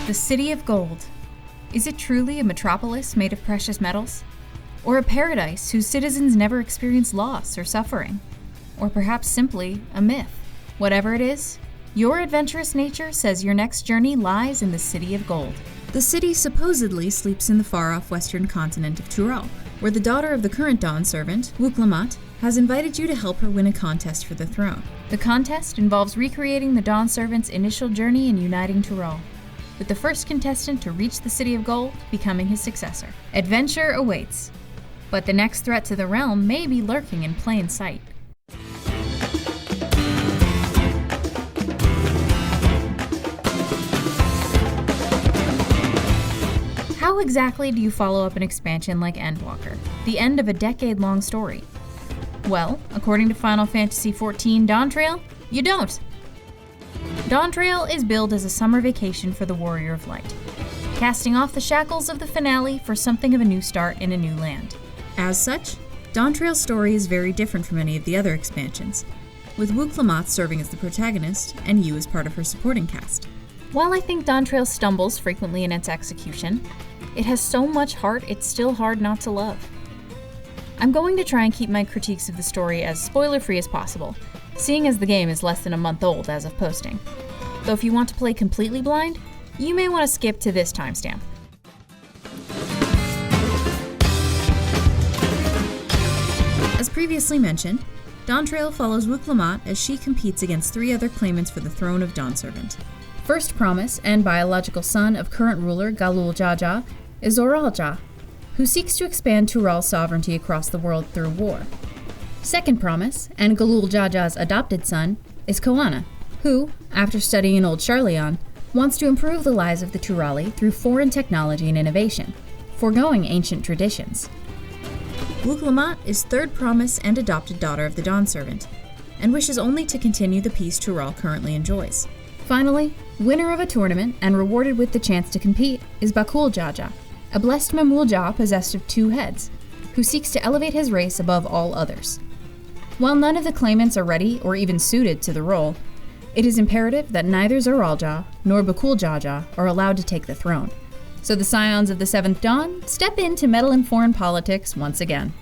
The City of Gold. Is it truly a metropolis made of precious metals? Or a paradise whose citizens never experience loss or suffering? Or perhaps simply a myth? Whatever it is, your adventurous nature says your next journey lies in the City of Gold. The city supposedly sleeps in the far-off western continent of Tyrol, where the daughter of the current Dawn servant, Wuklamot, has invited you to help her win a contest for the throne. The contest involves recreating the Dawn servant's initial journey in uniting Tyrol, with the first contestant to reach the City of Gold becoming his successor. Adventure awaits, but the next threat to the realm may be lurking in plain sight. How exactly do you follow up an expansion like Endwalker, the end of a decade-long story? Well, according to Final Fantasy XIV Dawntrail, you don't. Dawntrail is billed as a summer vacation for the Warrior of Light, casting off the shackles of the finale for something of a new start in a new land. As such, Dawntrail's story is very different from any of the other expansions, with Wuklamot serving as the protagonist and you as part of her supporting cast. While I think Dawntrail stumbles frequently in its execution, it has so much heart it's still hard not to love. I'm going to try and keep my critiques of the story as spoiler-free as possible, seeing as the game is less than a month old as of posting. Though if you want to play completely blind, you may want to skip to this timestamp. As previously mentioned, Dawntrail follows Wuklamot as she competes against 3 other claimants for the throne of Dawn Servant. First promise and biological son of current ruler Galul Jaja is Zoralja, who seeks to expand Tyrol's sovereignty across the world through war. Second promise, and Galul Jaja's adopted son, is Koana, who, after studying in Old Charleon, wants to improve the lives of the Tyrali through foreign technology and innovation, foregoing ancient traditions. Wuklamot is third promise and adopted daughter of the Dawn Servant, and wishes only to continue the peace Tyrol currently enjoys. Finally, winner of a tournament and rewarded with the chance to compete is Bakul Jaja, a blessed Mamulja possessed of 2 heads, who seeks to elevate his race above all others. While none of the claimants are ready or even suited to the role, it is imperative that neither Zoralja nor Bakul Jaja are allowed to take the throne. So the scions of the 7th Dawn step in to meddle in foreign politics once again.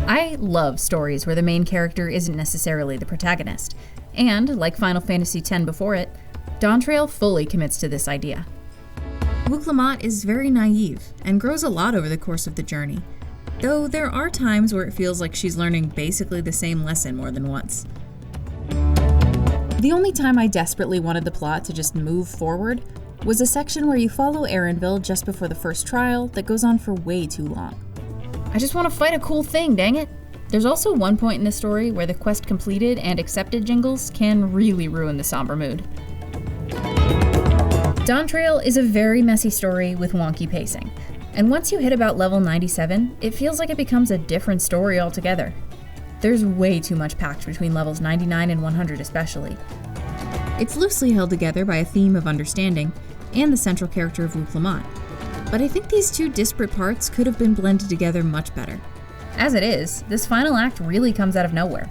I love stories where the main character isn't necessarily the protagonist, and, like Final Fantasy X before it, Dawntrail fully commits to this idea. Wuklamot is very naive and grows a lot over the course of the journey, though there are times where it feels like she's learning basically the same lesson more than once. The only time I desperately wanted the plot to just move forward was a section where you follow Erenville just before the first trial that goes on for way too long. I just want to fight a cool thing, dang it! There's also one point in the story where the quest completed and accepted jingles can really ruin the somber mood. Dawntrail is a very messy story with wonky pacing, and once you hit about level 97, it feels like it becomes a different story altogether. There's way too much packed between levels 99 and 100 especially. It's loosely held together by a theme of understanding and the central character of Wuklamot, but I think these 2 disparate parts could have been blended together much better. As it is, this final act really comes out of nowhere,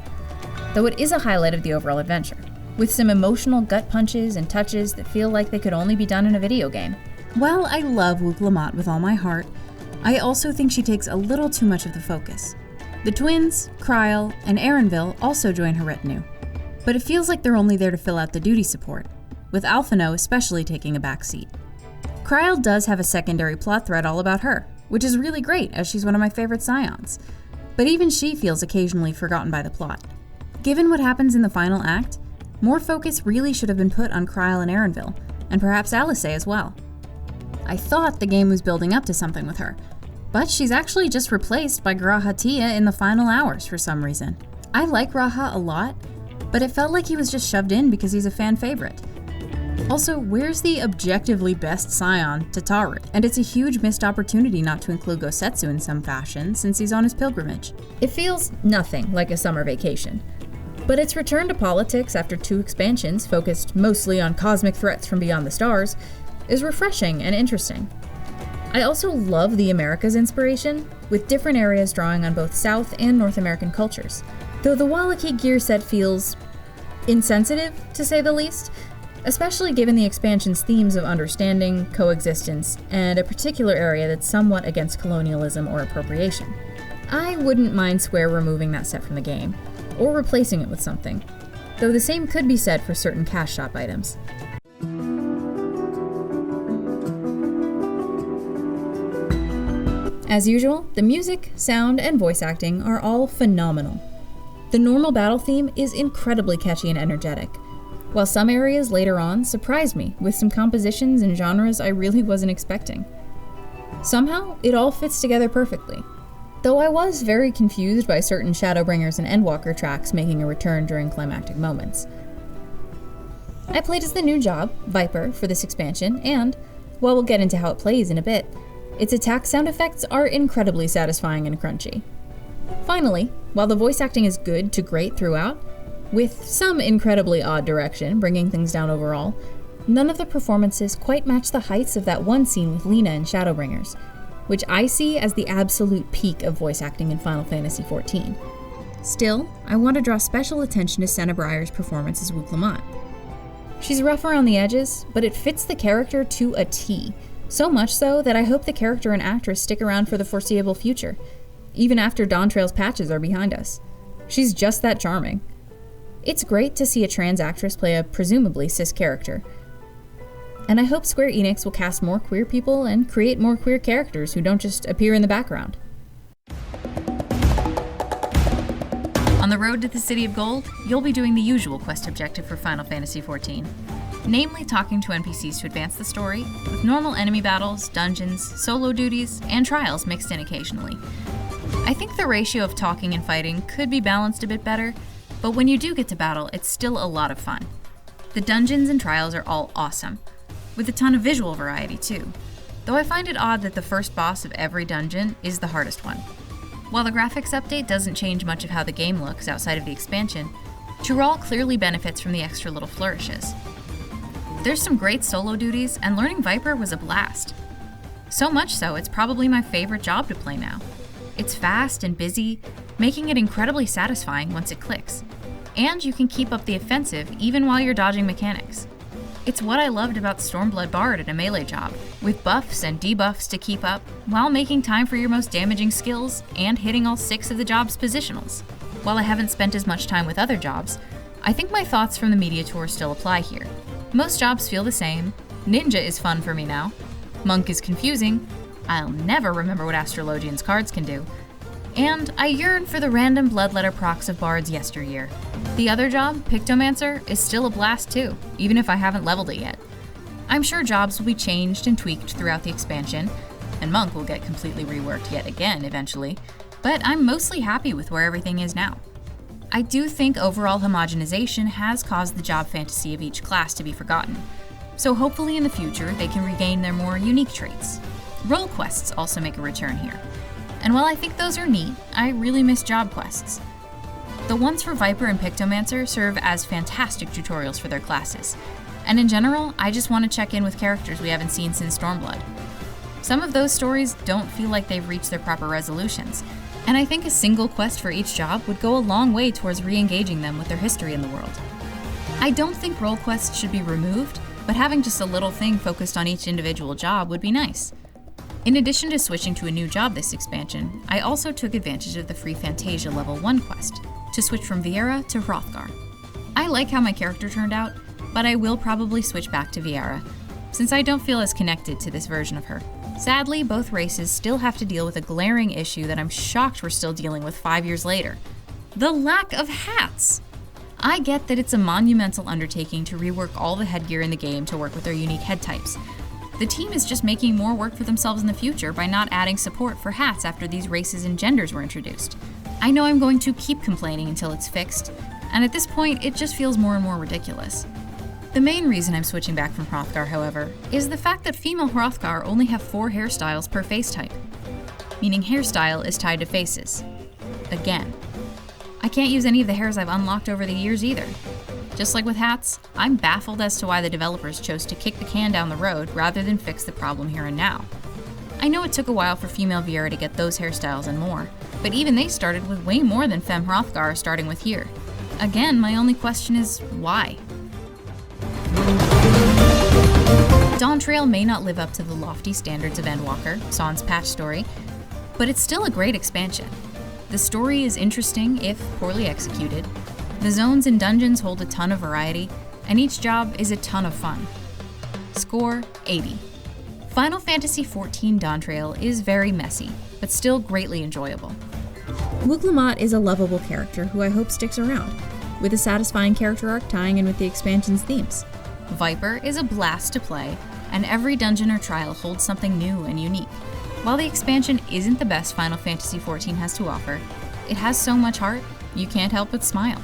though it is a highlight of the overall adventure, with some emotional gut punches and touches that feel like they could only be done in a video game. While I love Wuklamot with all my heart, I also think she takes a little too much of the focus. The twins, Kryl, and Erenville also join her retinue, but it feels like they're only there to fill out the duty support, with Alphino especially taking a backseat. Kryl does have a secondary plot thread all about her, which is really great as she's one of my favorite scions, but even she feels occasionally forgotten by the plot. Given what happens in the final act, more focus really should have been put on Kryl and Erenville, and perhaps Alice as well. I thought the game was building up to something with her, but she's actually just replaced by G'raha Tia in the final hours for some reason. I like G'raha a lot, but it felt like he was just shoved in because he's a fan favorite. Also, where's the objectively best scion, Tataru? And it's a huge missed opportunity not to include Gosetsu in some fashion since he's on his pilgrimage. It feels nothing like a summer vacation, but its return to politics after 2 expansions focused mostly on cosmic threats from beyond the stars is refreshing and interesting. I also love the Americas inspiration, with different areas drawing on both South and North American cultures. Though the Wallachie gear set feels insensitive, to say the least, especially given the expansion's themes of understanding, coexistence, and a particular area that's somewhat against colonialism or appropriation. I wouldn't mind Square removing that set from the game, or replacing it with something, though the same could be said for certain cash shop items. As usual, the music, sound, and voice acting are all phenomenal. The normal battle theme is incredibly catchy and energetic, while some areas later on surprised me with some compositions and genres I really wasn't expecting. Somehow, it all fits together perfectly, though I was very confused by certain Shadowbringers and Endwalker tracks making a return during climactic moments. I played as the new job, Viper, for this expansion, and, while we'll get into how it plays in a bit, its attack sound effects are incredibly satisfying and crunchy. Finally, while the voice acting is good to great throughout, with some incredibly odd direction bringing things down overall, none of the performances quite match the heights of that one scene with Lena in Shadowbringers, which I see as the absolute peak of voice acting in Final Fantasy XIV. Still, I want to draw special attention to Senna Breyer's performance as Wook Lamont. She's rough around the edges, but it fits the character to a T, so much so that I hope the character and actress stick around for the foreseeable future, even after Dawntrail's patches are behind us. She's just that charming. It's great to see a trans actress play a presumably cis character, and I hope Square Enix will cast more queer people and create more queer characters who don't just appear in the background. On the road to the City of Gold, you'll be doing the usual quest objective for Final Fantasy XIV, namely talking to NPCs to advance the story, with normal enemy battles, dungeons, solo duties, and trials mixed in occasionally. I think the ratio of talking and fighting could be balanced a bit better, but when you do get to battle, it's still a lot of fun. The dungeons and trials are all awesome, with a ton of visual variety too, though I find it odd that the first boss of every dungeon is the hardest one. While the graphics update doesn't change much of how the game looks outside of the expansion, Tural clearly benefits from the extra little flourishes. There's some great solo duties, and learning Viper was a blast. So much so, it's probably my favorite job to play now. It's fast and busy, making it incredibly satisfying once it clicks. And you can keep up the offensive even while you're dodging mechanics. It's what I loved about Stormblood Bard at a melee job, with buffs and debuffs to keep up, while making time for your most damaging skills and hitting all 6 of the job's positionals. While I haven't spent as much time with other jobs, I think my thoughts from the media tour still apply here. Most jobs feel the same, Ninja is fun for me now, Monk is confusing, I'll never remember what Astrologian's cards can do, and I yearn for the random bloodletter procs of bards yesteryear. The other job, Pictomancer, is still a blast too, even if I haven't leveled it yet. I'm sure jobs will be changed and tweaked throughout the expansion, and Monk will get completely reworked yet again eventually, but I'm mostly happy with where everything is now. I do think overall homogenization has caused the job fantasy of each class to be forgotten, so hopefully in the future they can regain their more unique traits. Role quests also make a return here, and while I think those are neat, I really miss job quests. The ones for Viper and Pictomancer serve as fantastic tutorials for their classes, and in general, I just want to check in with characters we haven't seen since Stormblood. Some of those stories don't feel like they've reached their proper resolutions, and I think a single quest for each job would go a long way towards re-engaging them with their history in the world. I don't think role quests should be removed, but having just a little thing focused on each individual job would be nice. In addition to switching to a new job this expansion, I also took advantage of the free Fantasia level 1 quest, to switch from Viera to Hrothgar. I like how my character turned out, but I will probably switch back to Viera, since I don't feel as connected to this version of her. Sadly, both races still have to deal with a glaring issue that I'm shocked we're still dealing with 5 years later. The lack of hats! I get that it's a monumental undertaking to rework all the headgear in the game to work with their unique head types. The team is just making more work for themselves in the future by not adding support for hats after these races and genders were introduced. I know I'm going to keep complaining until it's fixed, and at this point it just feels more and more ridiculous. The main reason I'm switching back from Hrothgar, however, is the fact that female Hrothgar only have 4 hairstyles per face type, meaning hairstyle is tied to faces. Again. I can't use any of the hairs I've unlocked over the years either. Just like with hats, I'm baffled as to why the developers chose to kick the can down the road rather than fix the problem here and now. I know it took a while for female Viera to get those hairstyles and more, but even they started with way more than Femme Hrothgar are starting with here. Again, my only question is, why? Dawntrail may not live up to the lofty standards of Endwalker, Son's patch story, but it's still a great expansion. The story is interesting if poorly executed. The zones and dungeons hold a ton of variety, and each job is a ton of fun. Score 80. Final Fantasy XIV Dawntrail is very messy, but still greatly enjoyable. Wook is a lovable character who I hope sticks around, with a satisfying character arc tying in with the expansion's themes. Viper is a blast to play, and every dungeon or trial holds something new and unique. While the expansion isn't the best Final Fantasy XIV has to offer, it has so much heart, you can't help but smile.